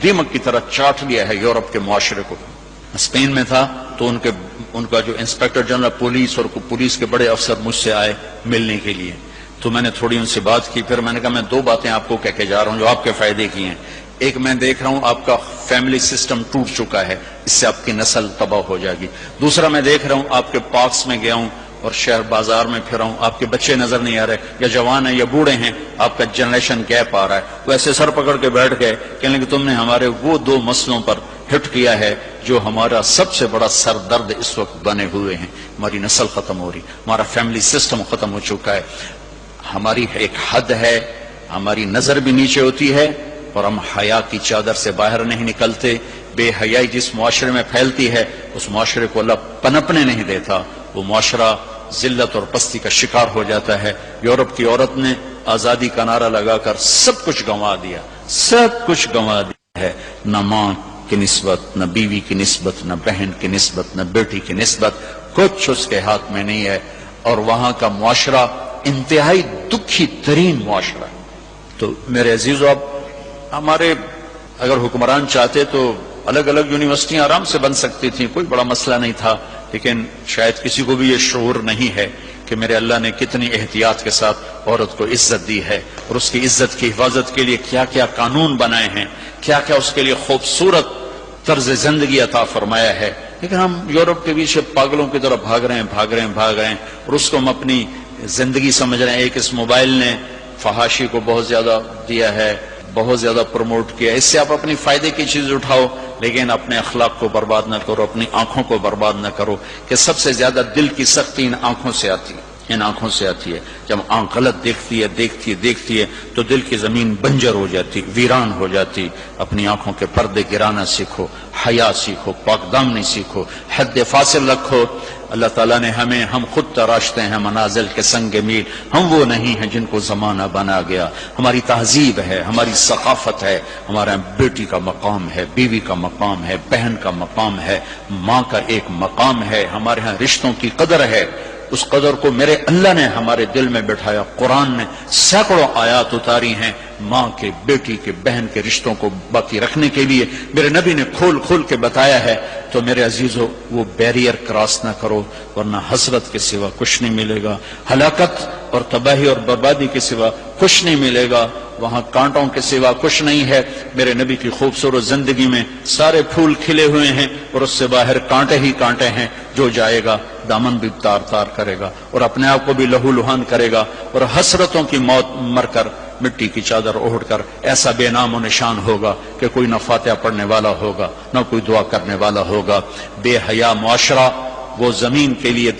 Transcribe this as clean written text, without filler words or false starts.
دیمک کی طرح چاٹ لیا ہے یورپ کے معاشرے کو۔ اسپین میں تھا تو ان کا جو انسپیکٹر جنرل پولیس اور پولیس کے بڑے افسر مجھ سے آئے ملنے کے لیے، تو میں نے تھوڑی ان سے بات کی، پھر میں نے کہا میں 2 باتیں آپ کو کہہ کے جا رہا ہوں جو آپ کے فائدے کی ہیں۔ ایک، میں دیکھ رہا ہوں آپ کا فیملی سسٹم ٹوٹ چکا ہے، اس سے آپ کی نسل تباہ ہو جائے گی۔ دوسرا، میں دیکھ رہا ہوں آپ کے پارکس میں گیا ہوں اور شہر بازار میں پھر رہا ہوں، آپ کے بچے نظر نہیں آ رہے، یا جوان ہیں یا بوڑھے ہیں، آپ کا جنریشن گیپ آ رہا ہے۔ وہ ایسے سر پکڑ کے بیٹھ گئے، کہنے کہ تم نے ہمارے وہ 2 مسئلوں پر ہٹ کیا ہے جو ہمارا سب سے بڑا سر درد اس وقت بنے ہوئے ہیں۔ ہماری نسل ختم ہو رہی، ہمارا فیملی سسٹم ختم ہو چکا ہے، ہماری ایک حد ہے، ہماری نظر بھی نیچے ہوتی ہے اور ہم حیا کی چادر سے باہر نہیں نکلتے۔ بے حیائی جس معاشرے میں پھیلتی ہے اس معاشرے کو اللہ پنپنے نہیں دیتا، وہ معاشرہ ذلت اور پستی کا شکار ہو جاتا ہے۔ یورپ کی عورت نے آزادی کا نعرہ لگا کر سب کچھ گنوا دیا، سب کچھ گنوا دیا ہے، نہ ماں کی نسبت، نہ بیوی کی نسبت، نہ بہن کی نسبت، نہ بیٹی کی نسبت، کچھ اس کے ہاتھ میں نہیں ہے، اور وہاں کا معاشرہ انتہائی دکھی ترین معاشرہ ہے۔ تو میرے عزیزو، اب ہمارے اگر حکمران چاہتے تو الگ الگ یونیورسٹیاں آرام سے بن سکتی تھیں، کوئی بڑا مسئلہ نہیں تھا، لیکن شاید کسی کو بھی یہ شعور نہیں ہے کہ میرے اللہ نے کتنی احتیاط کے ساتھ عورت کو عزت دی ہے، اور اس کی عزت کی حفاظت کے لیے کیا کیا قانون بنائے ہیں، کیا کیا اس کے لیے خوبصورت طرز زندگی عطا فرمایا ہے۔ لیکن ہم یورپ کے پیچھے پاگلوں کی طرح بھاگ رہے ہیں، اور اس کو ہم اپنی زندگی سمجھ رہے ہیں۔ ایک اس موبائل نے فحاشی کو بہت زیادہ دیا ہے، بہت زیادہ پروموٹ کیا، اس سے آپ اپنی فائدے کی چیز اٹھاؤ، لیکن اپنے اخلاق کو برباد نہ کرو، اپنی آنکھوں کو برباد نہ کرو، کہ سب سے زیادہ دل کی سختی ان آنکھوں سے آتی ہے، ان آنکھوں سے آتی ہے۔ جب آنکھ غلط دیکھتی ہے تو دل کی زمین بنجر ہو جاتی، ویران ہو جاتی۔ اپنی آنکھوں کے پردے گرانا سیکھو، حیا سیکھو، پاک دامنی سیکھو، حد فاصل رکھو۔ اللہ تعالیٰ نے ہم خود تراشتے ہیں منازل کے سنگ میل، ہم وہ نہیں ہیں جن کو زمانہ بنا گیا۔ ہماری تہذیب ہے، ہماری ثقافت ہے، ہمارا بیٹی کا مقام ہے، بیوی کا مقام ہے، بہن کا مقام ہے، ماں کا ایک مقام ہے، ہمارے ہاں رشتوں کی قدر ہے۔ اس قدر کو میرے اللہ نے ہمارے دل میں بٹھایا۔ قرآن نے سینکڑوں آیات اتاری ہیں ماں کے، بیٹی کے، بہن کے رشتوں کو باقی رکھنے کے لیے، میرے نبی نے کھول کے بتایا ہے۔ تو میرے عزیزو، وہ بیریئر کراس نہ کرو، ورنہ حسرت کے سوا کچھ نہیں ملے گا، ہلاکت اور تباہی اور بربادی کے سوا کچھ نہیں ملے گا، وہاں کانٹوں کے سوا کچھ نہیں ہے۔ میرے نبی کی خوبصورت زندگی میں سارے پھول کھلے ہوئے ہیں اور اس سے باہر کانٹے ہی کانٹے ہیں۔ جو جائے گا دامن بھی تار کرے گا اور اپنے آپ کو بھی لہو لہان کرے گا، اور حسرتوں کی موت مر کر مٹی کی چادر اوڑھ کر ایسا بے نام و نشان ہوگا کہ کوئی نہ فاتحہ پڑھنے والا ہوگا، نہ کوئی دعا کرنے والا ہوگا۔ بے حیا معاشرہ وہ زمین کے لیے